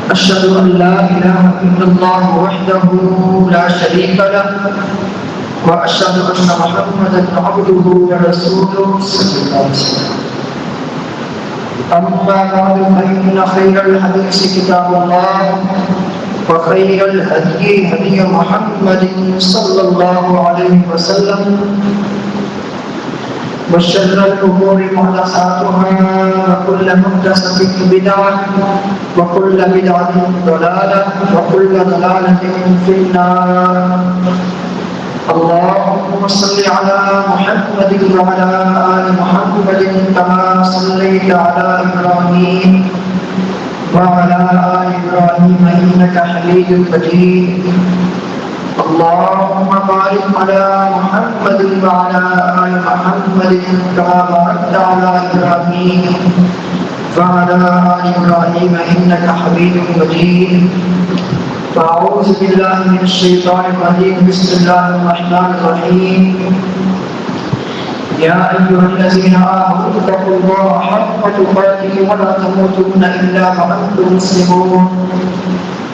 أشهد أن لا إله إلا الله وحده لا شريك له وأشهد أن محمدا عبده ورسوله صلى الله عليه وسلم. أما بعد فإن خير الحديث كتاب الله وخير الهدي هدي محمد صلى الله عليه وسلم وشر الأمور محدثاتها وكل محدثة بدعة وكل بدعة ضلالة وكل ضلالة في النار. اللهم صل على محمد وعلى آل محمد كما صليت على إبراهيم وعلى آل إبراهيم إنك حميد مجيد. اللهم بارك على محمد وعلى آل محمد كما باركت على إبراهيم وعلى آل إبراهيم إنك حميد مجيد. أعوذ بالله من الشيطان الرجيم. بسم الله الرحمن الرحيم. يا أيها الذين آمنوا اتقوا الله حق تقاته ولا تموتن إلا وأنتم مسلمون.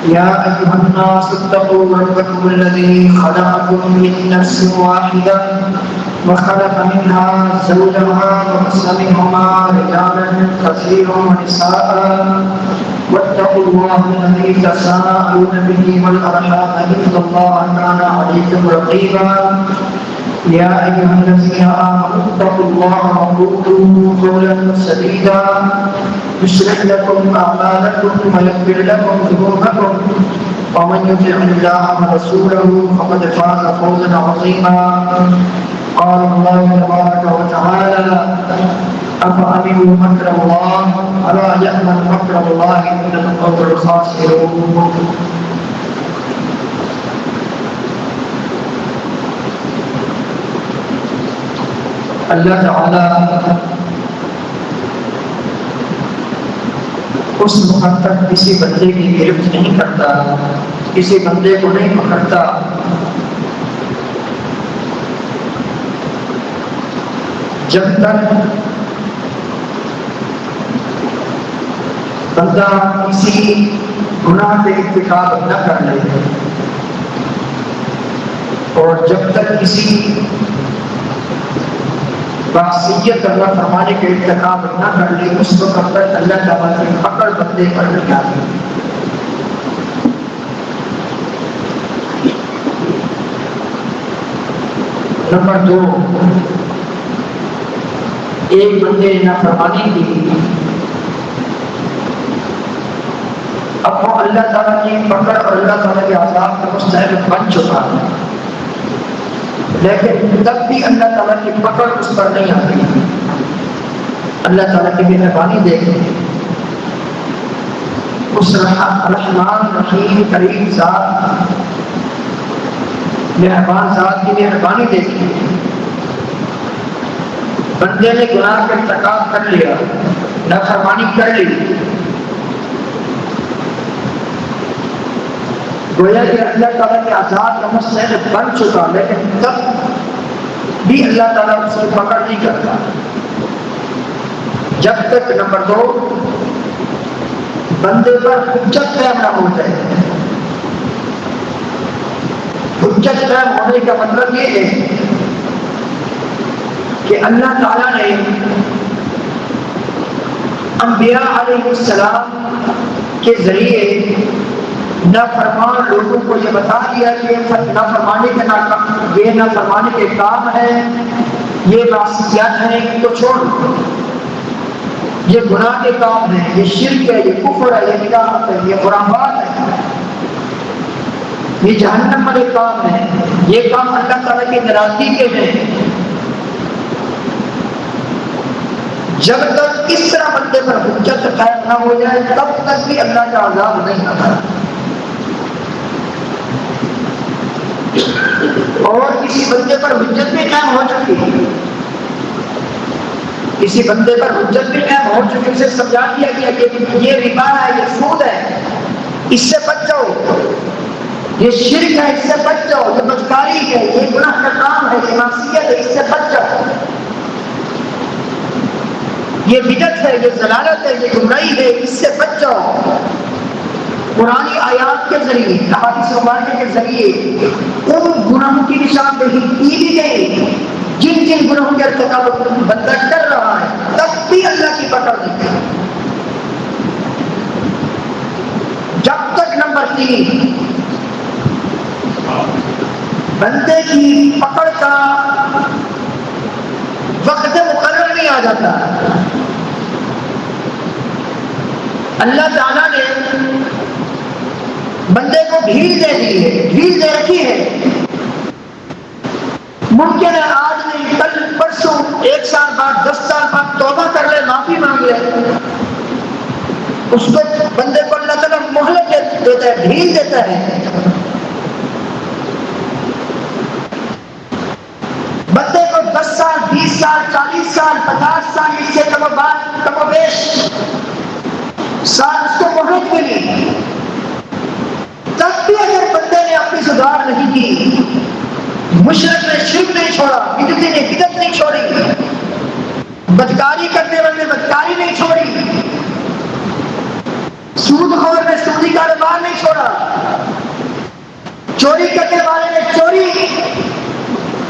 يا أيها الناس اتقوا ربكم الذي خلقكم من نفس واحدة وخلق منها زوجها وبث منهما رجالا كثيرا ونساء واتقوا الله الذي تساءلون به والأرحام إن الله كان عليكم رقيبا. يا أيها الذين آمنوا اتقوا الله وقولوا قولا سديدا يصلح لكم أعمالكم ويغفر لكم ذنوبكم ومن يطع الله ورسوله فقد فاز فوزا عظيما. قال الله تبارك وتعالى أفأمنوا مكر الله ألا يأمن مكر الله إلا القوم الخاسرون. اللہ تعالی اس وقت تک کسی بندے کی گرفت نہیں کرتا، کسی بندے کو نہیں پکڑتا جب تک بندہ کسی گناہ کے ارتکاب نہ کر لے، اور جب تک کسی معصیت اللہ فرمانے کے ارتکاب نہ کر لے، اس وقت تک اللہ تعالیٰ کی پکڑ بندے پر نہیں آتی۔ نمبر 2، ایک بندے نے نافرمانی کی، اب وہ اللہ تعالیٰ کی پکڑ اور اللہ تعالیٰ کے عذاب کا مستحق بن چکا ہے، لیکن تب بھی اللہ تعالیٰ کی پکڑ اس پر نہیں آتی۔ اللہ تعالیٰ کی مہربانی دیکھیں، اس رحمان رحیم کریم ذات، مہربان ذات کی مہربانی دیکھیں۔ بندے نے گناہ کا ارتکاب کر لیا، نافرمانی کر لی، گویا کہ اللہ تعالیٰ کے عذاب کا مستحق بن چکا، لیکن تب بھی اللہ تعالیٰ اس کی پکڑ نہیں کرتا جب تک نمبر 2 بندے پر حجت قائم نہ ہو جائے۔ حجت قائم ہونے کا مطلب یہ ہے کہ اللہ تعالیٰ نے انبیاء علیہ السلام کے ذریعے نافرمان لوگوں کو یہ بتا دیا کہ نافرمانی کے کام ہے، یہ معصیت ہے، ان کو چھوڑ دو، یہ گناہ کے کام ہے، یہ شرک ہے، یہ کفر ہے، یہ بدعت ہے، یہ خرافات ہے، یہ جہنم والے کام ہے، یہ کام اللہ تعالیٰ کی ناراضگی کے ہیں۔ جب تک اس طرح بندے پر حجت قائم نہ ہو جائے تب تک بھی اللہ کا عذاب نہیں آتا۔ اور کسی بندے پر حجت بھی قائم ہو چکی، کسی بندے پر حجت بھی قائم ہو چکی، اسے سمجھا دیا گیا کہ یہ ربا ہے، یہ سود ہے، اس سے بچ جاؤ، یہ شرک ہے، اس سے بچ جاؤ، یہ بدکاری ہے، یہ گناہ کا کام ہے، یہ معصیت ہے، اس سے بچ جاؤ، یہ بدعت ہے، یہ ضلالت ہے، یہ گمراہی ہے، اس سے بچ جاؤ۔ قرآنی آیات کے ذریعے، احادیث مبارکہ کے ذریعے ان گناہوں کی نشاندہی کی بھی گئی جن جن گناہوں کے ارتکاب بندہ کر رہا ہے، تب بھی اللہ کی پکڑ نہیں ہے۔ جب تک نمبر 3 بندے کی پکڑ کا وقت مقرر نہیں آ جاتا، اللہ تعالیٰ نے بندے کو ڈھیل دے دی ہے، ڈھیل دے رکھی ہے۔ ممکن ہے آج نہیں، کل پرسوں، 1 سال بعد، 10 سال بعد توبہ کر لے، معافی مانگ لے، اس کو بندے کو اللہ تعالیٰ مہلت دیتا ہے، ڈھیل دیتا ہے۔ بندے کو 10 سال، 20 سال، 40 سال، 50 سال، اس سے کم و بیش سال اس کو مہلت ملی، تب بھی اگر بندے نے اپنی سدھار نہیں کی، مشرک نے شرک نہیں چھوڑا، بدعتی نے بدعت نہیں چھوڑی، بدکاری کرنے والے نے بدکاری نہیں چھوڑی، سود خور نے سودی کاروبار نہیں چھوڑا، چوری کرنے والے نے چوری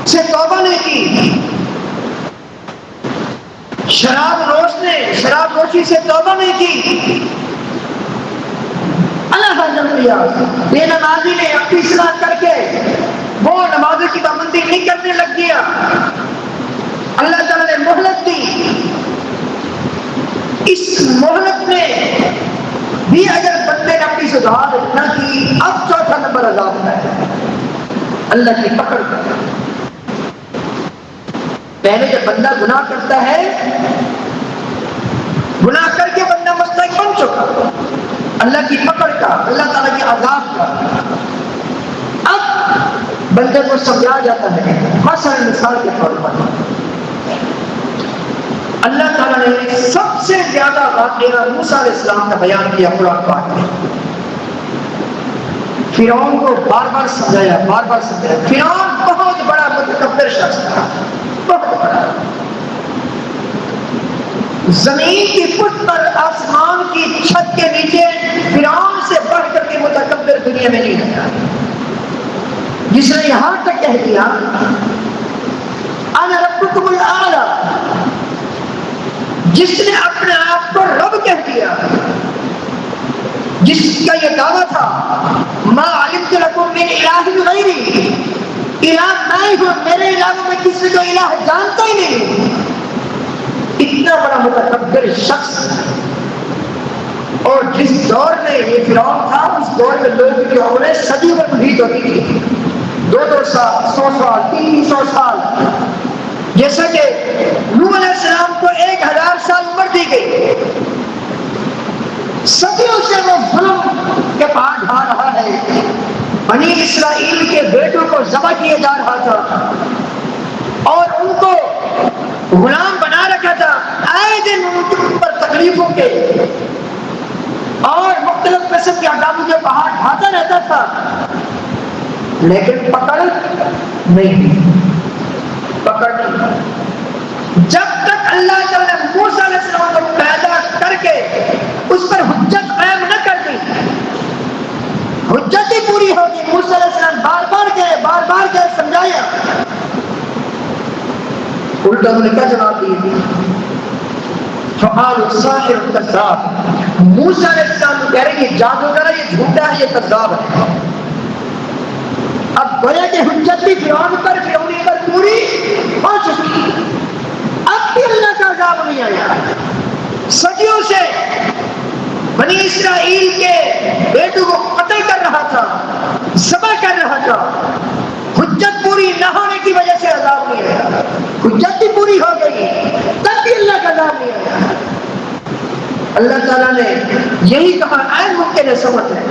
سے توبہ نہیں کی، شراب نوش نے شراب نوشی سے توبہ نہیں کی، اللہ حضرت کیا، بے نمازی نے اپنی اصلاح کر کے وہ نمازوں کی پابندی نہیں کرنے لگ گیا، اللہ تعالیٰ نے مہلت دی۔ اس مہلت میں بھی اگر بندے نے اپنی سدھار نہ کی، اب 4تھا نمبر عذاب ہے اللہ کی پکڑ کر۔ پہلے جب بندہ گناہ کرتا ہے، گناہ کر کے بندہ مستحق بن چکا اللہ کی پکڑ کا، اللہ تعالیٰ کے عذاب کا۔ اب بندے کو سمجھا جاتا ہے، مثال کے طور پر اللہ تعالیٰ نے سب سے زیادہ واقعہ موسیٰ علیہ السلام کا بیان کیا قرآن پاک میں۔ فرعون کو بار بار سمجھایا، بار بار سمجھایا۔ فرعون بہت بڑا متکبر شخص تھا، بہت بڑا، زمین کی فٹ پر آسمان کی چھت کے نیچے فرعون سے بڑھ کر کے متکبر دنیا میں نہیں ہے، جس نے یہاں تک کہہ دیا انا ربکم الاعلی، جس نے اپنے آپ کو رب کہہ دیا، جس کا یہ دعویٰ تھا ما علمت لکم من الہ غیری، الہ میں ہوں، میرے علاوہ میں کسی کو الہ جانتا ہی نہیں، اتنا بڑا متکبر شخص۔ اور جس دور میں یہ فرعون تھا، اس دور میں لوگوں کی عمریں صدی میں محیط ہوتی تھی، 200 سال، 100 سال، 300 سال، جیسا کہ نوح علیہ السلام کو 1000 سال عمر دی گئی، صدیوں سے وہ ظلم کے پار ڈھا رہا ہے، بنی اسرائیل کے بیٹوں کو ذبح کیا جا رہا تھا اور ان کو غلام بنا رکھا تھا، آئے دن ان پر تکلیفوں کے اور مختلف قسم کے عذابوں کے پہاڑ ڈھاتا رہتا تھا، لیکن پکڑ نہیں، پکڑ نہیں۔ جب تک اللہ تعالیٰ نے موسیٰ علیہ السلام کو پیدا کر کے اس پر حجت قائم نہ کر دی، حجت ہی پوری ہوگی۔ موسیٰ علیہ السلام بار بار گئے سمجھایا، الٹا انہوں نے کیا جواب دی؟ فقالوا الساحر کذاب، موسیٰ علیہ السلام کہہ رہے ہیں یہ جادوگر ہے، یہ جھوٹا ہے، یہ کذاب ہے۔ اب گویا کہ حجت بھی فرعون پر پوری ہو چکی، اب بھی اللہ کا عذاب نہیں آیا۔ صدیوں سے بنی اسرائیل کے بیٹوں کو قتل کر رہا تھا، ذبح کر رہا تھا، حجت پوری نہ ہونے کی وجہ سے عذاب نہیں آیا، حجت بھی پوری ہو گئی تب بھی اللہ کا عذاب نہیں آیا۔ اللہ تعالیٰ نے یہی کہا، عین ممکن ہے سمجھ ہے،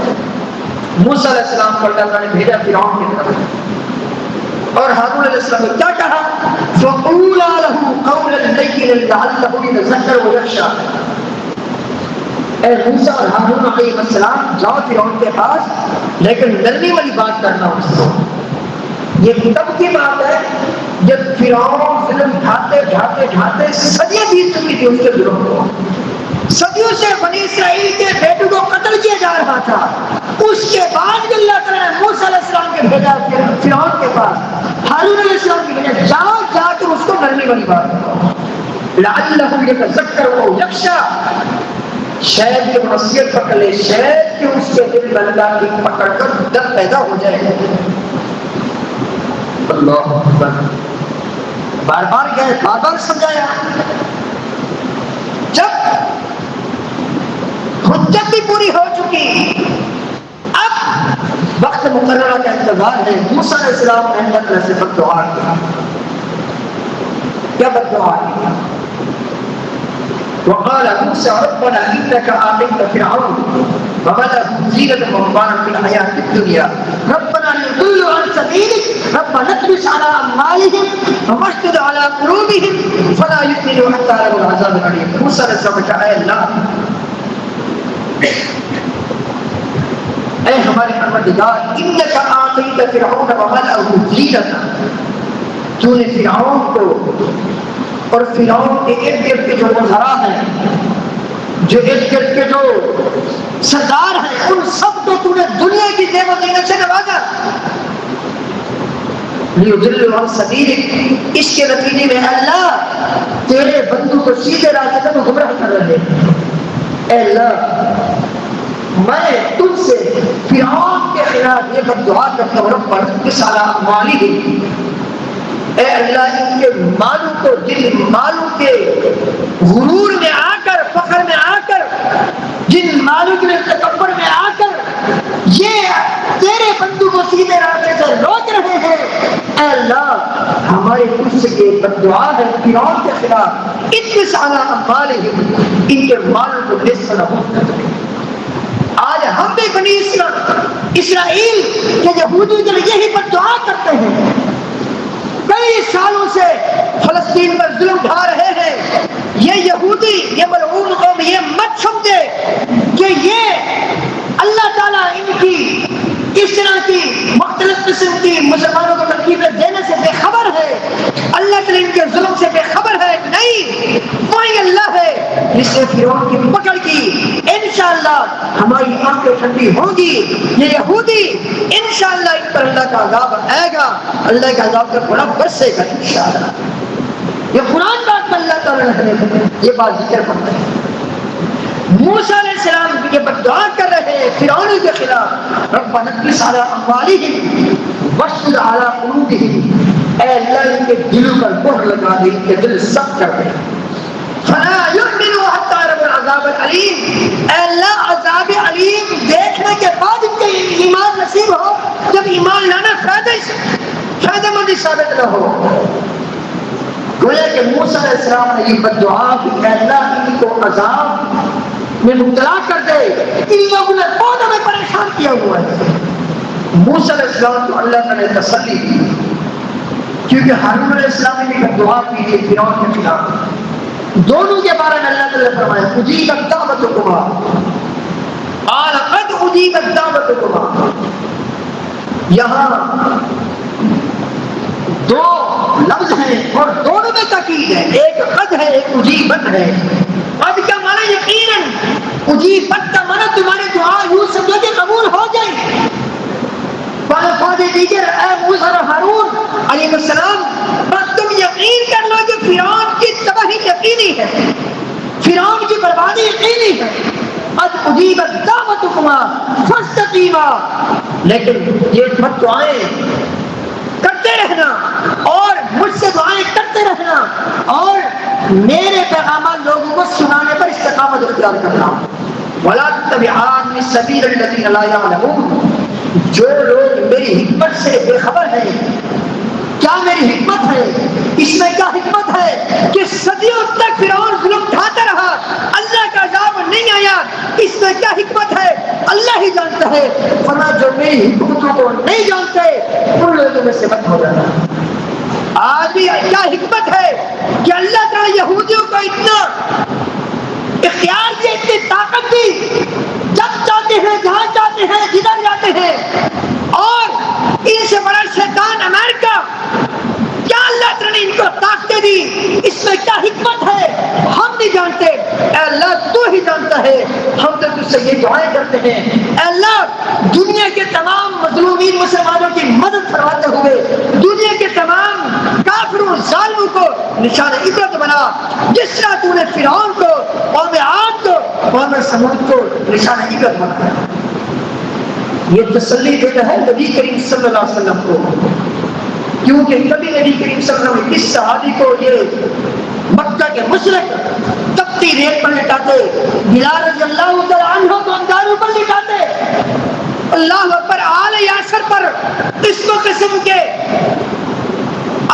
موسیٰ علیہ السلام کو اللہ تعالیٰ نے بھیجا فرعون کی طرف، اور ہارون علیہ السلام نے کیا کہا؟ فَقُولَا لَهُ قَوْلًا لَيِّنًا لَعَلَّهُ يَتَذَكَّرُ وَيَخْشَىٰ۔ اے موسیٰ اور ہارون علیہ السلام، جاؤ فرعون کے پاس، لیکن نرمی والی بات کرنا اس کو۔ یہ تب کی بات ہے جب فرعون ظلم ڈھاتے ڈھاتے ڈھاتے صدیاں بیت چکی تھی اس کے ظلم کو، صدیوں سے بنی اسرائیل کے بیٹوں کو قتل کیا جا رہا تھا. اس کے بعد بھی اللہ تعالیٰ نے موسیٰ علیہ السلام کے بھیجا فرعون کے پاس, ہارون علیہ السلام کے بھیجا, جاؤ جا کر اس کو نرمی والی بات بتاؤ, لعلہ یتذکر او یخشی, شاید یہ نصیحت پکڑ لے, شاید کہ اس کے دل میں اللہ کی پکڑ کر ڈر پیدا ہو جائے. اللہ اکبر, بار بار گئے, بار بار سمجھایا. جب حجت بھی پوری ہو چکی, اب وقت مقررہ کا انتظار ہے. موسیٰ علیہ السلام نے اللہ تعالیٰ سے بد دعا کیا. کیا بد دعا کی؟ وقال موسى ربنا انك آتيت فرعون وملأه زينة واموالا في الحياة الدنيا ربنا ليضلوا عن سبيلك ربنا اطمس على أموالهم واشدد على قلوبهم فلا يؤمنوا حتى يروا العذاب الأليم. موسیٰ علیہ السلام نے کہا, اے اللہ, اے ہمارے پروردگار, انك آتيت فرعون وملأه زينة, تو نے فرعون کو اور فرعون کے ارد گرد کے جو وزراء ہیں, جو ارد گرد کے جو سردار ہیں, ان سب کو تو نے دنیا کی زیب و زینت سے نوازا. لیضلوا عن سبیلک, اس کے نتیجے میں اللہ تیرے بندوں کو سیدھے راستے پر گمراہ کر رہے ہیں. اے اللہ, میں تم سے فرعون کے خلاف یہ بد دعا کرتا ہوں, ربنا اطمس علی اموالہم, اے اللہ ان کے مالوں کو, جن مالوں کے غرور میں آ کر, فخر میں آ کر, جن مالوں کے تکبر میں آ کر یہ تیرے بندوں کو سیدھے راستے سے روک رہے ہیں, اے اللہ ہماری طرف سے یہ بد دعا ہے فرعون کے خلاف, اطمس علی اموالہم, ان کے مالوں کو نصف نابود کر دے. آج ہم بھی بنی اسرائیل کے یہودیوں کے لیے یہی بد دعا کرتے ہیں. کئی سالوں سے فلسطین پر ظلم ڈھا رہے ہیں. یہ یہودی, یہ ملعون قوم, یہ مت سمجھے کہ یہ اللہ تعالیٰ ان کی اس طرح کی مختلف قسم کی مسلمانوں کو تکلیفیں دینے سے بے خبر ہے. اللہ تعالیٰ ان کے ظلم سے بے خبر ہے. نہیں, وہی اللہ ہے جس نے فرعون کی پکڑ کی. انشاءاللہ ہماری آنکھیں ٹھنڈی ہوں گی. یہ یہودی انشاءاللہ ان پر اللہ کا عذاب آئے گا, اللہ کا عذاب کا بڑا برسے گا انشاءاللہ. یہ قرآن بات میں اللہ تعالیٰ نے یہ بات ذکر کرتا ہے. موسیٰ علیہ السلام یہ بد دعا کر رہے ہیں فرعون کے خلاف, ربنا اطمس علی اموالہم واشدد علی قلوبہم, اے اللہ ان کے دلوں پر مہر لگا دے, ان کے دل سخت کر دے. فلا یؤمنوا حتی یروا العذاب العلیم, اے اللہ عذاب علیم دیکھنے کے بعد ان کے ایمان نصیب ہو, جب ایمان لانا فائدہ مند ثابت نہ ہو. گویا کہ موسیٰ علیہ السلام نے یہ بد دعا کی, اے اللہ ان کو عذاب میں مبتلا کر دے, ان لوگوں نے بہت ہمیں پریشان کیا ہوا ہے. موسیٰ علیہ السلام کو اللہ تعالیٰ نے تسلی دی, کیونکہ ہارون علیہ السلام نے بھی بد دعا کی تھی فرعون کے خلاف. دونوں کے بارے میں اللہ تعالیٰ نے فرمایا اجیبت دعوتکما, قال قد اجیبت دعوتکما. یہاں دو لفظ ہیں اور دونوں میں تاکید ہے, ایک قد ہے ایک اجیبت ہے. قد کا معنی یقیناً, اجیبت کا معنی تمہاری دعا یوں سمجھو کہ قبول ہو جائے. فاض دیگر اے موسیٰ اور ہارون علیہ السلام, بس تم یقین کر لو کہ فرعون کی تباہی یقینی ہے, فرعون کی بربادی یقینی ہے. قد اجیبت دعوتکما فاستقیما, لیکن یہ مت دعائیں کرتے رہنا اور مجھ سے دعائیں کرتے رہنا اور میرے پیغامات لوگوں کو سنانے پر استقامت اختیار کرنا. ولا تتبعان سبیل الذین لا یعلمون, جو لوگ میری حکمت سے بے خبر ہیں. کیا میری حکمت ہے؟ اس میں کیا حکمت ہے کہ صدیوں تک فرعون ظلم ڈھاتا رہا, اللہ کا عذاب نہیں آیا, اس میں کیا حکمت ہے اللہ ہی جانتا ہے. ورنہ جو میری حکمتوں کو نہیں جانتے ان لوگوں میں سے مت ہو جانا. آج بھی کیا حکمت ہے کہ اللہ تعالیٰ یہودیوں کو اتنا اختیار دی, اتنی طاقت دی, جب چاہتے ہیں جہاں چاہتے ہیں جدھر جاتے ہیں, اور ان سے بڑا شیطان امریکہ, کیا اللہ تعالیٰ نے ان کو طاقتیں دی, اس میں کیا حکمت ہے ہم نہیں جانتے. اے اللہ تو تجھ سے یہ دعائیں کرتے ہیں، اے اللہ دنیا کے تمام مظلومین مسلمانوں کی مدد فرماتے ہوئے دنیا کے تمام کافروں ظالموں کو نشان عبرت بنا، جس طرح تو نے فرعون کو، قوم عاد کو، قوم ثمود کو نشان عبرت بنایا۔ یہ تسلی دیتا ہے نبی کریم صلی اللہ علیہ وسلم کو، کیونکہ کبھی نبی کریم صلی اللہ علیہ وسلم اس صحابی کو یہ مکہ کے مشرک تپتی ریت پر لٹاتے، بلال رضی اللہ تعالیٰ عنہ کو انگاروں پر لٹاتے، اللہ اکبر، آل یاسر پر قسم کے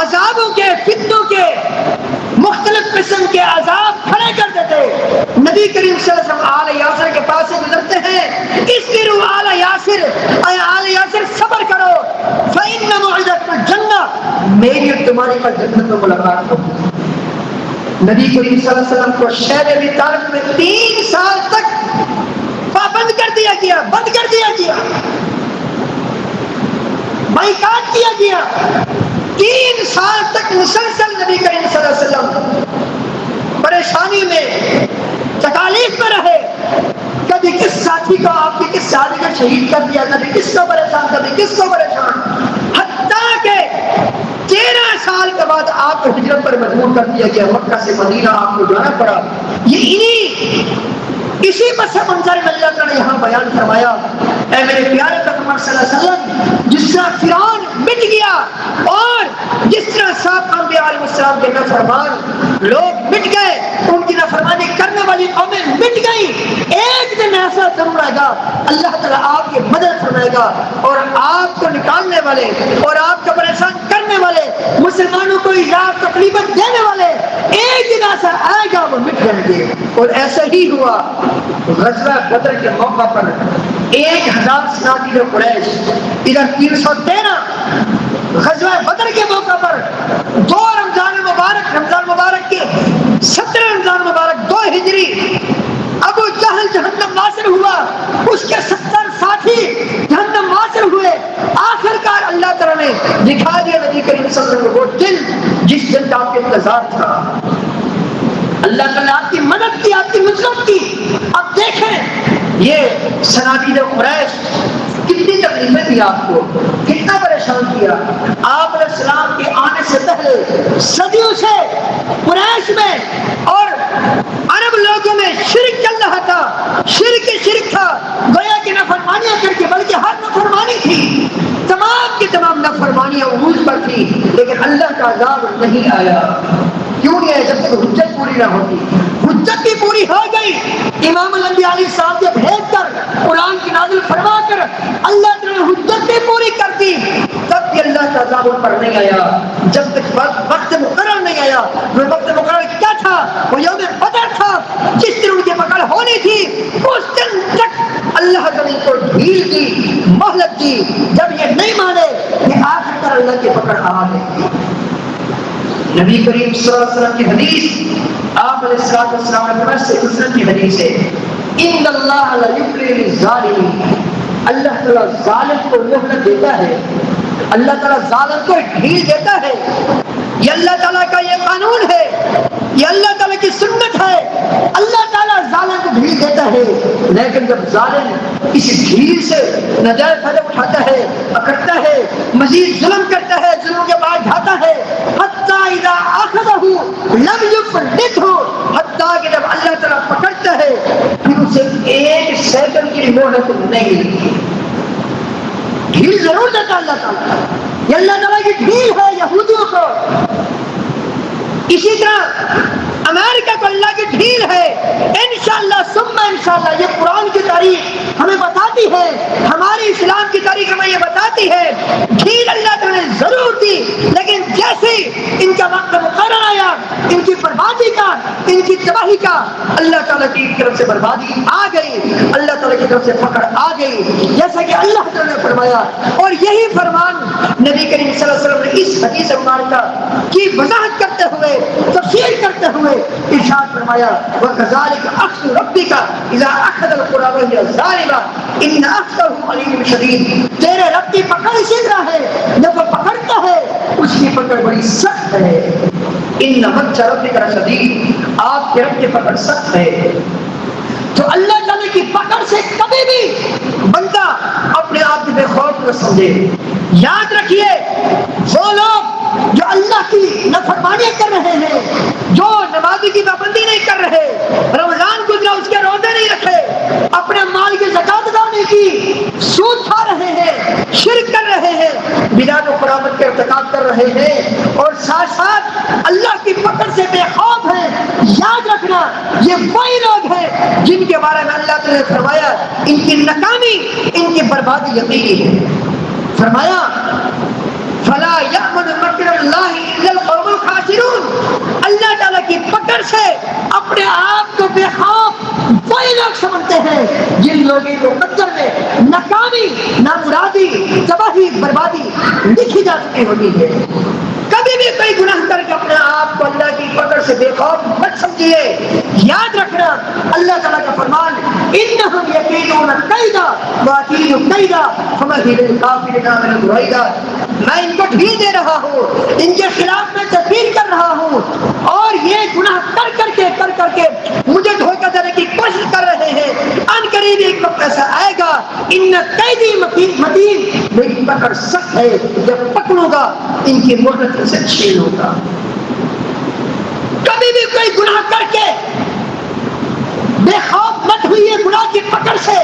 عذابوں کے، فتنوں کے، مختلف قسم کے عذاب کھڑے کر دیتے۔ نبی کریم صلی اللہ علیہ وسلم آل یاسر کے پاس سے گزرتے ہیں، اصبروا آل یاسر، اے آل یاسر صبر کرو، فإن موعدکم الجنہ، میری اور تمہاری پر جنت میں ملاقات ہوگی۔ نبی کریم صلی اللہ علیہ وسلم کو شہر ابی طالب میں 3 سال تک پابند کر دیا گیا، بند کر دیا گیا، بائیکاٹ کیا گیا۔ 3 سال تک مسلسل نبی کریم صلی اللہ علیہ وسلم پریشانی میں، تکالیف میں رہے۔ کبھی کس ساتھی کو، آپ کے کس ساتھی کو شہید کر دیا، کبھی کس کو پریشان، کبھی کس کو پریشان، حتیٰ کہ 13 سال کے بعد آپ کو ہجرت پر مجبور کر دیا گیا، مکہ سے مدینہ آپ کو جانا پڑا۔ یہ اسی پس منظر میں اللہ تعالیٰ نے یہاں بیان فرمایا، اے میرے پیارے پیغمبر صلی اللہ علیہ وسلم، جس طرح فرعون مٹ گیا اور جس طرح سابق انبیاء علیہ السلام کے نافرمان لوگ مٹ گئے، ان کی نافرمانی کرنے والی قومیں مٹ گئی، ایک دن ایسا ضرور آئے گا اللہ تعالیٰ آپ کی مدد فرمائے گا اور آپ کو نکالنے والے اور آپ کو پریشان کرنے والے، مسلمانوں کو ایجاد تکلیفیں دینے والے ایک دن ایسا آئے گا وہ مٹ جائیں گے۔ اور ایسا ہی ہوا۔ غزوہ بدر کے موقع پر 1000 صنادید قریش، ادھر 313۔ غزوہ بدر کے موقع پر 2 رمضان مبارک کے 17 رمضان مبارک 2 ہجری، ابو جہل جہنم ناصر ہوا، اس کے 70 ساتھی جہنم ناصر ہوئے۔ آخر کار اللہ تعالیٰ نے دکھا دیا نبی کریم صلی اللہ علیہ وسلم وہ دن جس دن کا آپ کے انتظار تھا۔ اللہ تعالیٰ آپ کی مدد کی، آپ کی نصرت کی۔ اب دیکھیں یہ صنادید قریش کتنی تکلیفیں دی آپ کو، کتنا پریشان کیا۔ آپ علیہ السلام کے آنے سے پہلے صدیوں سے قریش میں اور عرب لوگوں میں شرک چل رہا تھا، شرک تھا، گویا کہ نافرمانیاں کر کے، بلکہ ہر نافرمانی تھی، تمام کی تمام نافرمانیاں عروج پر تھی، لیکن اللہ کا عذاب نہیں آیا۔ کیوں نہیں ہے؟ جب تک حجت پوری نہ ہوتی۔ حجت بھی پوری ہو گئی، امام الانبیاء علیہ السلام کے بھیج کر، قرآن کی نازل فرما کر اللہ تعالیٰ نے حجت بھی پوری کر دی، تب بھی اللہ کا عذاب ان پر نہیں آیا جب تک وقت مقرر نہیں آیا۔ وہ وقت مقرر کیا تھا؟ وہ یوم بدر تھا، جس دن ان کی پکڑ ہونی تھی، اس دن تک اللہ تعالیٰ کو ڈھیل دی، مہلت دی۔ جب یہ نہیں مانے کہ آخر کر اللہ کی پکڑ آ گئی۔ نبی کریم صلی اللہ علیہ وسلم کی حدیث، آپ علیہ السلام نے فرمایا، سے مسلم کی حدیث ہے، ان اللہ لا یملی للظالم، اللہ تعالیٰ ظالم کو مہلت دیتا ہے، اللہ تعالیٰ ظالم کو ڈھیل دیتا ہے۔ یہ اللہ تعالیٰ کا یہ قانون ہے، یہ اللہ تعالیٰ کی سنت ہے۔ اللہ تعالیٰ ظالم کو ڈھیل دیتا ہے، لیکن جب ظالم اس ڈھیل سے نجائز فائدہ اٹھاتا ہے، پکڑتا ہے، مزید ظلم کرتا ہے، ظلم کے بعد ڈھاتا ہے، حتیٰ اذا اخذہ لم یفلتہ، حتیٰ کہ جب اللہ تعالیٰ پکڑتا ہے پھر اسے 1 سیکنڈ کی مہلت نہیں ملتی۔ ڈھیل ضرور دیتا اللہ تعالیٰ، یہ اللہ تعالیٰ کی ڈھیل ہے یہودیوں کو۔ اسی طرح امریکہ کو اللہ کی ڈھیل ہے، انشاءاللہ ثم انشاءاللہ۔ یہ قرآن کی تاریخ ہمیں بتاتی ہے، ہماری اسلام کی تاریخ ہمیں یہ بتاتی ہے، ڈھیل اللہ تعالیٰ نے ضرور دی، لیکن جیسے ان کا وقت مقرر آیا، ان کی بربادی کا، ان کی تباہی کا، اللہ تعالیٰ کی طرف سے بربادی آ گئی، اللہ تعالیٰ کی طرف سے پکڑ آ گئی، جیسا کہ اللہ تعالیٰ نے فرمایا۔ اور یہی فرمان نبی کریم صلی اللہ علیہ وسلم نے اس حدیث مبارکہ کی وضاحت کرتے ہوئے، تفسیر کرتے ہوئے ارشاد فرمایا، وَكَذَلِكَ أَخْذُ رَبِّكَ إِذَا أَخَذَ الْقُرَىٰ وَهِيَ ظَالِمَةٌ إِنَّ أَخْذَهُ أَلِيمٌ شَدِيدٌ۔ تیرے رب کی پکڑ اسی طرح ہے، جب وہ پکڑتا ہے اس کی پکڑ بڑی سخت ہے۔ إِنَّ بَطْشَ رَبِّكَ لَشَدِيدٌ، آپ کے رب کی پکڑ سخت ہے۔ تو اللہ تعالیٰ کی پکڑ سے کبھی بھی بندہ اپنے آپ کو بے خوف نہ سمجھے. یاد رکھیے وہ لوگ جو اللہ کی نافرمانی کر رہے ہیں، جو نمازی کی پابندی نہیں کر رہے، رمضان گزرا اس کے روزے نہیں رکھے، اپنے مال کی زکات ادا نہیں کی، سود کھا رہے ہیں، شرک کر رہے ہیں، بدعت و قرابت کے ارتکاب کر رہے ہیں، اور ساتھ ساتھ اللہ کی پکڑ سے بے خوف ہیں. یاد رکھنا یہ وہی لوگ ہیں جن کے بارے میں اللہ تعالی نے فرمایا ان کی ناکامی، ان کی بربادی یقینی ہے. فرمایا فلا یأمن مکر اللہ الا القوم الخاسرون. اللہ تعالیٰ کی پکڑ سے اپنے آپ کو بے خوف وہی لوگ سمجھتے ہیں جن لوگوں کو مقدر میں ناکامی، نامرادی، تباہی، بربادی لکھی جا چکی ہوتی ہے. کبھی بھی کوئی گناہ کر کے اپنے آپ کو اللہ کی پکڑ سے بے خوف مت سمجھیے. یاد رکھنا اللہ تعالیٰ کا فرمان انہم یکیدون کیدا واکید کیدا فمہل الکافرین امہلہم رویدا. میں ان کو ڈھیل دے رہا ہوں، ان کے خلاف میں تدبیر کر رہا ہوں، اور یہ گناہ کر کے مجھے دھوکہ دینے کی کوشش کر رہے ہیں. ان قریب ایک وقت ایسا آئے گا ان قیدی متین، میری پکڑ سخت ہے، جب پکڑوں گا ان کی مہلت سے چھین ہوگا. کبھی بھی کوئی گناہ کر کے بے خوف مت ہوئیے گناہ کی پکڑ سے.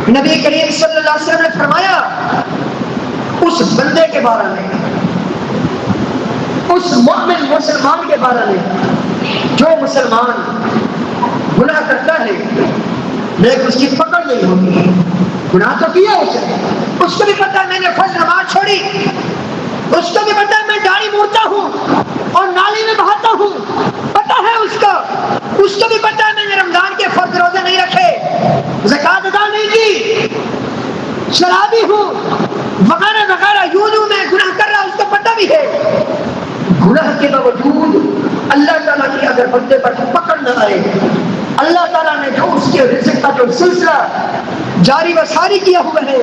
نبی کریم صلی اللہ علیہ وسلم نے فرمایا اس بندے کے بارے میں، اس مومن مسلمان کے بارے میں جو مسلمان گناہ کرتا ہے لیکن اس کی پکڑ نہیں ہوتی ہے. گناہ تو کیا اس کو بھی پتا ہے میں نے فرض نماز چھوڑی، اس کو بھی پتا ہے میں داڑھی موڑتا ہوں اور نالی میں بہاتا ہوں، پتا ہے اس کو بھی پتا ہے میں نے رمضان کے فرض روزے نہیں رکھے، زکات ادا نہیں کی، شرابی ہوں وغیرہ وغیرہ، یوں میں گناہ کر رہا، اس کو پتہ بھی ہے. گناہ کے باوجود اللہ تعالیٰ کی اگر بندے پر پکڑ نہ آئے، اللہ تعالیٰ نے جو اس کے رزق کا جو سلسلہ جاری و ساری کیا ہوا ہے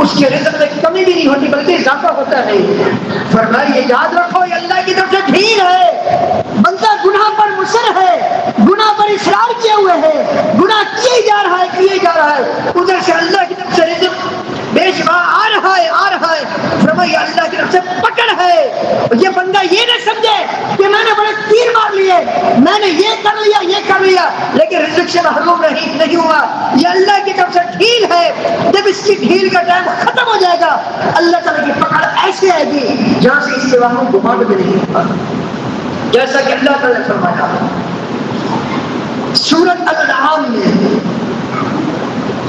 اس کے رزق میں کمی بھی نہیں ہوتی بلکہ اضافہ ہوتا ہے. فرمائیے یاد رکھو یہ اللہ کی طرف سے ڈھیل ہے. بندہ گناہ پر مصر ہے، گناہ پر اصرار کیے ہوئے ہے، گناہ کیے جا رہا ہے، ادھر سے اللہ کی طرف سے رزق بے شمار آ رہا ہے. فرمائیے اللہ کی طرف سے پکڑ ہے. یہ بندہ یہ نہ سمجھے کہ میں نے بڑے تیر مار لیے، میں نے یہ کر لیا لیکن رزق سے محروم نہیں ہوا. یہ اللہ کی طرف سے ڈھیل ہے. جب اس کی ڈھیل کا ٹائم ختم ہو جائے گا اللہ تعالیٰ کی پکڑ ایسے آئے گی جہاں سے اس کے بعد گمان بھی نہیں ہوگا. جیسا کہ اللہ تعالیٰ نے فرمایا سورۃ الانعام میں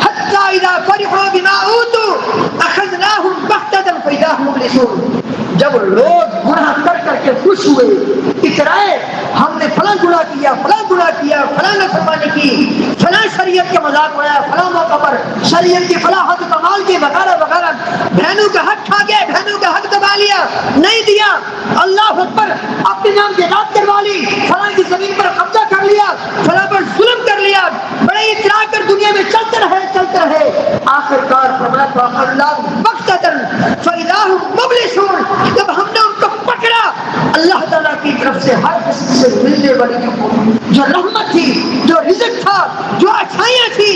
حتی اذا فرحوا بما اوتوا اخذناهم بغتة فاذا هم مبلسون. جب لوگ گناہ کر کے خوش ہوئے، اترائے ہم نے فلاں گناہ کیا، فلاں نافرمانی کی، فلاں شریعت کا مذاق اڑایا، فلاں موقع پر شریعت کی فلاں حد کمال کی وغیرہ وغیرہ، بہنوں کا حق کھا گئے، بہنوں کا حق دبا لیا، نہیں دیا، اللہ اکبر، اپنے نام جائیداد کروا لی، فلاں کی زمین پر قبضہ کر لیا، فلاں پر ظلم کر لیا، بڑے اترا کر دنیا میں چلتے رہے، آخر کار فرمایا فَأَخَذْنَاهُمْ بَغْتَةً فَإِذَا هُمْ مُبْلِسُونَ. جب ہم نے ان کو پکڑا اللہ تعالیٰ کی طرف سے ہر قسم سے ملنے والی جو رحمت تھی، جو رزق تھا، جو اچھائیاں تھی،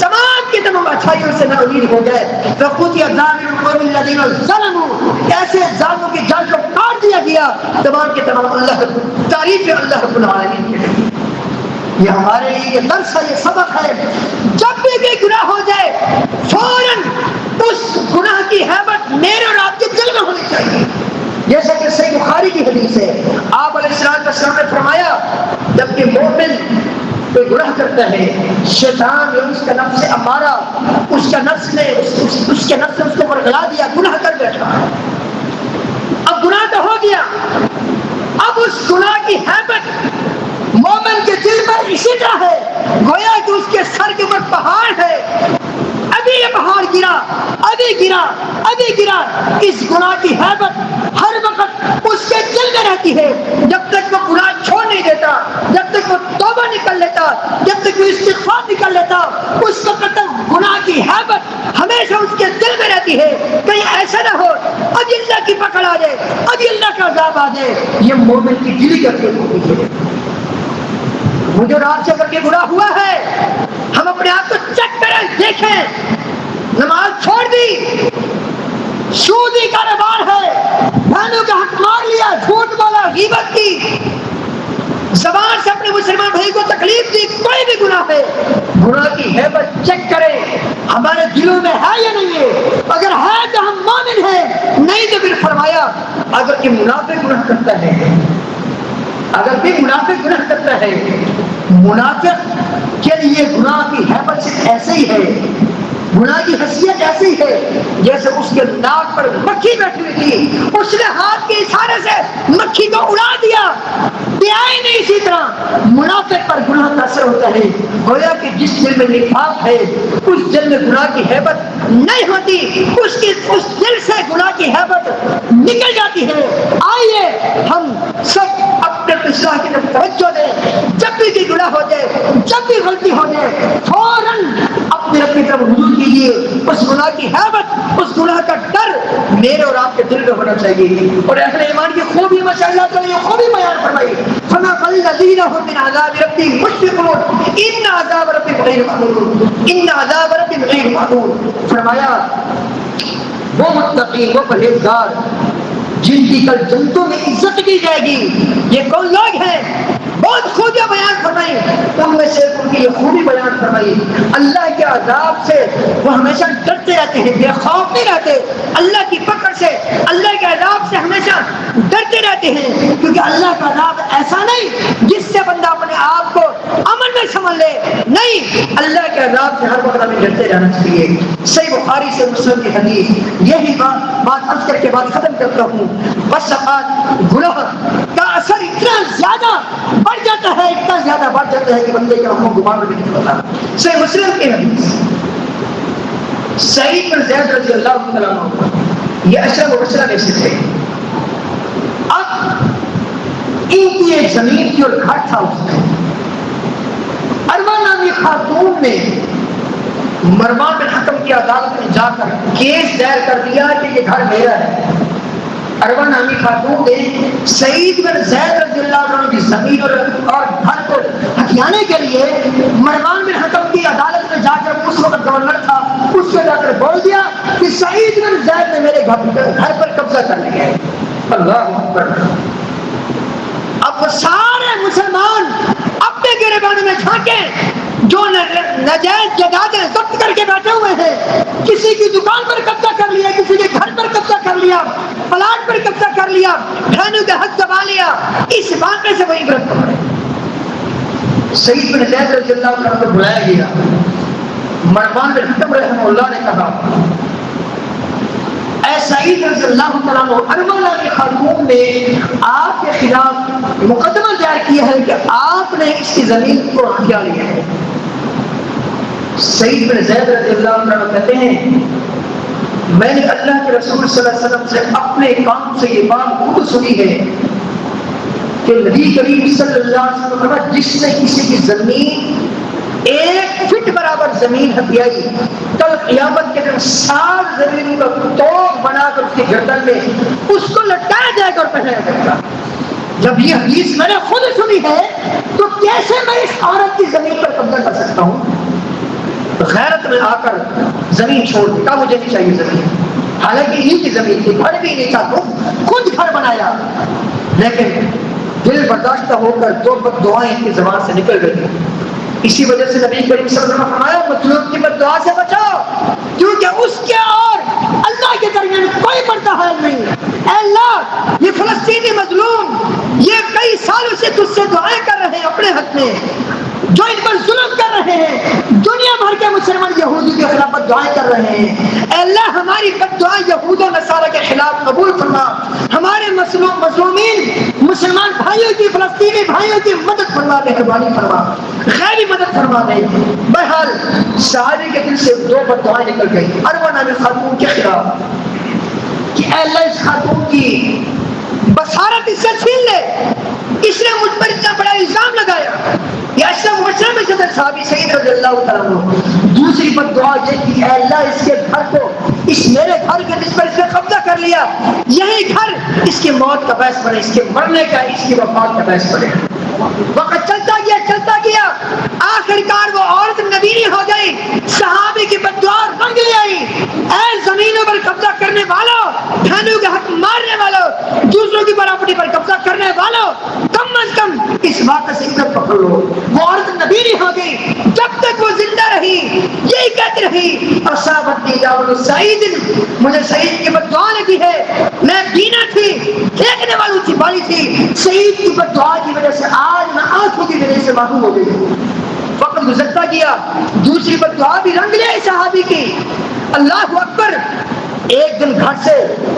تمام کی تمام اچھائیوں سے نا امید ہو گئے. وَقُضِيَ دَابِرُ الْقَوْمِ الَّذِينَ ظَلَمُوا. ایسے ظالموں کی جان کو کاٹ دیا گیا. تمام کے تمام اللہ تعریف اللہ رب العالمین کی. یہ ہمارے لیے یہ درس ہے، یہ سبق ہے. جب بھی کوئی گناہ ہو جائے فوراً اس گناہ کی ہیبت میرے اور آپ کے دل میں ہونی چاہیے. جیسا کہ صحیح بخاری کی حدیث ہے، آپ علیہ السلام نے فرمایا جب کہ مومن کوئی گناہ کرتا ہے، شیطان یا اس کا نفس امارہ، اس کے نفس نے اس کو ورگلا دیا، گناہ کر بیٹھا. اب گناہ تو ہو گیا، اب اس گناہ کی ہیبت مومن کے دل پر اسی طرح ہے گویا کہ اس کے سر کے اوپر پہاڑ ہے. ابھی یہ پہاڑ ابھی گرا. اس گناہ کی ہیبت ہر وقت اس کے دل میں رہتی ہے. جب تک وہ گناہ چھوڑ نہیں دیتا، جب تک وہ توبہ نکل لیتا، جب تک وہ استغفار نکل لیتا، اس وقت تک گناہ کی ہیبت ہمیشہ اس کے دل میں رہتی ہے. کہیں ایسا نہ ہو اب اللہ کی پکڑ آ جائے، اب اللہ کا عذاب آ جائے. یہ مومن کی دلی کر کے ہوتی ہے. مجھے رات سے کر کے گناہ ہوا ہے، ہم اپنے آپ کو چیک کریں، دیکھیں، نماز چھوڑ دی، سودی کاروبار ہے، بہنوں کا حق مار لیا، جھوٹ بولا، غیبت کی، زبان سے اپنے مسلمان بھائی کو تکلیف دی، کوئی بھی گناہ ہے، گناہ کی ہیبت چیک کریں ہمارے دلوں میں ہے یا نہیں ہے، اگر ہے تو ہم مومن ہیں، نہیں تو پھر فرمایا اگر کہ منافق گناہ کرتا ہے، اگر بھی منافق گناہ کرتا ہے، منافق کے لیے گناہ کی ہیبت صرف ایسے ہی ہے، گناہ کی حیثیت ایسی ہے جیسے اس کے ناک پر مکھی بیٹھی ہوئی تھی، اس نے ہاتھ کے اشارے سے مکھی کو اڑا دیا، پیا ہی نہیں۔ اسی طرح منافق پر گناہ کا اثر ہوتا ہے، گویا کہ جس دل میں نفاق ہے اس دل میں گناہ کی ہیبت نہیں ہوتی، اس دل سے گناہ کی ہیبت نکل جاتی ہے۔ آئیے ہم سب اپنے اصلاح کی طرف توجہ دیں، جب بھی کوئی گناہ ہو جائے، جب بھی غلطی ہو جائے، فوراً اپنے رب کی طرف رجوع کیجیے۔ اس گناہ کی ہیبت، اس گناہ کا ڈر میرے اور آپ کے دل میں ہونا چاہیے۔ اور اہل ایمان کی خوبی ماشاءاللہ تعالی یہ خوبی بیان فرمائی، فما الذین هم من عذاب ربهم مشفقون ان عذاب ربهم غیر مأمون، ان عذاب ربهم غیر مأمون۔ فرمایا وہ متقی، وہ پرہیزگار جن کی کل جنتوں میں عزت کی جائے گی، یہ کون لوگ ہیں؟ بہت خوبیاں بیان فرمائی، ان میں سے ان کی یہ خوبی بیان فرمائی، اللہ کے عذاب سے وہ ہمیشہ ڈرتے رہتے ہیں، بے خوف نہیں رہتے، اللہ کی پکڑ سے، اللہ کے عذاب سے ہمیشہ ڈرتے رہتے ہیں، کیونکہ اللہ کا عذاب ایسا نہیں جس سے بندہ اپنے آپ کو امن میں سمجھ لے، نہیں، اللہ کے عذاب سے ہر وقت ہمیں ڈرتے رہنا چاہیے۔ صحیح بخاری سے مسلم کی حدیث، یہی بات عرض کر کے بات ختم کرتا ہوں، بس گناہ کا اثر اتنا زیادہ بڑھ جاتا ہے، اتنا زیادہ بڑھ جاتا ہے کہ بندے کے ہم کو گمان میں نہیں پتا۔ صحیح مسلم کی حدیث، سعید بن زید رضی اللہ تعالیٰ عنہ یہ اشرف مبشرہ میں سے تھے۔ اب ان کی ایک زمین تھی اور گھر تھا، اس میں اروا نامی خاتون نے مروان بن حکم کی عدالت میں جا کر کیس دائر کر دیا کہ یہ گھر میرا ہے۔ اروا نامی خاتون نے سعید بن زید رضی اللہ عنہ کی زمین اور گھر کو ہتھیانے کے لیے مروان بن حکم کی عدالت میں جا کر، اس وقت گورنر تھا، اس کو جا کر بول دیا کہ سعید بن زید نے میرے گھر پر قبضہ کر لیا ہے۔ اللہ اکبر۔ اب وہ سارے مسلمان اپنے گریبانوں میں جھانکیں، جو نجائز جائیدادیں ضبط کر کے بیٹھے ہوئے ہیں، کسی کی دکان پر قبضہ کر لیا، کسی کے گھر پر قبضہ کر لیا، پلاٹ پر قبضہ کر لیا، بہنوں کا حق دبا لیا، اس واقعے سے وہ عبرت پکڑے۔ سعید بن زید رضی اللہ عنہ کو بلایا گیا، مروان بن حکم رحمہ اللہ نے کہا، اے سعید رضی اللہ تعالیٰ عنہ، ارملہ کی خاتون نے آپ کے خلاف مقدمہ دائر کیا ہے کہ آپ نے اس کی زمین کو ہتھیا لیا ہے۔ سعید بن زید رضی اللہ عنہ کہتے ہیں، میں نے اللہ کے رسول صلی اللہ علیہ وسلم سے اپنے کام سے یہ بات خود سنی ہے کہ نبی کریم صلی اللہ علیہ وسلم نے کہا، جس نے کسی کی زمین 1 فٹ برابر زمین ہتھیائی، کل قیامت کے دن 7 زمینوں کا توق بنا کر اس کی گردن میں اس کو لٹایا جائے گا اور پہنایا جائے گا۔ جب یہ حدیث میں نے خود سنی ہے تو کیسے میں اس عورت کی زمین پر قبضہ کر سکتا ہوں؟ غیرت میں آ کر زمین چھوڑ دی، کہا مجھے نہیں چاہیے زمین، حالانکہ انہیں کی زمین تھی، گھر بھی نہیں تھا، خود گھر بنایا، لیکن دل برداشتہ ہو کر 2 بد دعائیں ان کی زبان سے نکل گئی۔ اسی وجہ سے نبی کریم صلی اللہ علیہ وسلم نے فرمایا، مظلوم کی بد دعا سے بچاؤ، کیونکہ اس کے اور اللہ کے درمیان کوئی پردہ ہے نہیں۔ اے اللہ، یہ فلسطینی مظلوم یہ کئی سالوں سے تجھ سے دعائیں کر رہے ہیں اپنے حق میں، جو ان پر ظلم کر رہے ہیں، دنیا بھر کے مسلمان یہودی کے خلاف بد دعائیں کر رہے ہیں، اے اللہ ہماری بد دعائیں یہود و نصارہ کے خلاف قبول فرما، ہمارے مظلومین مسلمان بھائیوں کی، فلسطینی بھائیوں کی مدد فرما، مہربانی فرما، غیبی مدد فرما دے۔ بہرحال صحابی کے دل سے 2 بد دعائیں نکل گئی اروا نامی خاتون کے خلاف کہ اے اللہ اس خاتون کی بصارت اس سے چھین لے، اس نے مجھ پر اتنا بڑا الزام لگایا۔ یہ اشرف مبشرہ میں سے صحابی سعید رضی اللہ تعالیٰ عنہ۔ دوسری بد دعا یہ کہ اے اللہ اس کے گھر کو، اس میرے گھر کے جس پر اس نے قبضہ کر لیا، یہی گھر اس کی موت کا باعث بنے، اس کے مرنے کا، اس کی وفات کا باعث بنے۔ وقت چلتا گیا، آخر کار وہ عورت نبی نہیں عزت پکڑ لو. وہ عورت نبی نہیں ہو گئی جب تک وہ زندہ رہی یہی کہتی رہی اصابتنی دعوت سعید, مجھے سعید کی بد دعا لگی ہے, میں بینا تھی دیکھنے والی تھی بالی تھی, سعید کی بد دعا کی وجہ سے آج میں آنکھوں کی وجہ سے معلوم ہو گئی. وقت گزرتا گیا, دوسری بد دعا بھی رنگ لے صحابی کی. اللہ اکبر. ایک دن گھر سے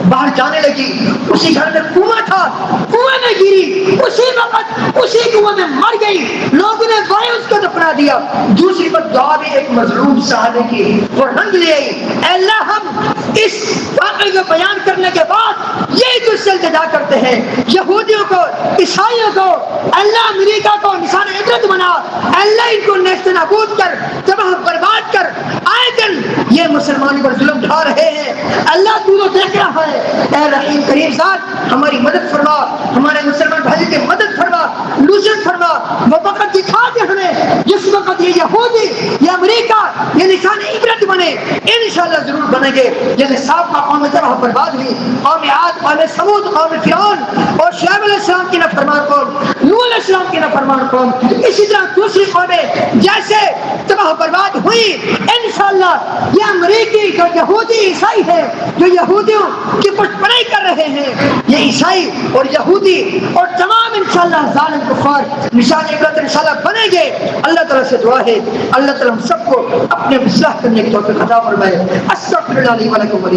باہر جانے لگی, اسی گھر میں کنواں تھا, کنویں میں گری, اسی وقت اسی کنویں میں مر گئی. لوگوں نے وہیں اس کو دفنا دیا. دوسری بد دعا بھی ایک مظلوم صحابی کی, وہ رنگ لے آئی. اے اللہ ہم اس واقعے کو بیان کرنے کے بعد یہی تجھ سے التجا کرتے ہیں, یہودیوں کو عیسائیوں کو اللہ امریکہ کو نشان عبرت بنا, اللہ ان کو نیست نابود کر, تباہ برباد کر. آئے دن یہ مسلمانوں پر ظلم ڈھا رہے ہیں, اللہ تو دیکھ رہا ہے. اے رحیم کریم ذات ہماری مدد فرما, ہمارے مسلمان بھائی کی مدد فرما, نصرت فرما. وہ وقت دکھا دے ہمیں جس وقت یہ یہودی یہ امریکہ یہ نشان عبرت بنے. انشاءاللہ ضرور بنیں گے. جیسے سابقہ قوم تباہ برباد ہوئی, قوم عاد, قوم ثمود, قوم فرعون اور شعیب علیہ السلام کی نافرمان قوم, نوح علیہ السلام کی نافرمان قوم, اسی طرح دوسری قومیں جیسے تباہ برباد ہوئی. انشاءاللہ یہ امریکی جو یہودی عیسائی ہے, جو یہودیوں کی پشت پناہی کر رہے ہیں, یہ عیسائی اور یہودی اور تمام انشاءاللہ ظالم کفار نشان عبرت انشاءاللہ بنیں گے. اللہ تعالیٰ سے دعا ہے اللہ تعالیٰ ہم سب کو اپنے اصلاح کرنے کی توفیق عطا فرمائے. استغفر اللہ لی و لکم.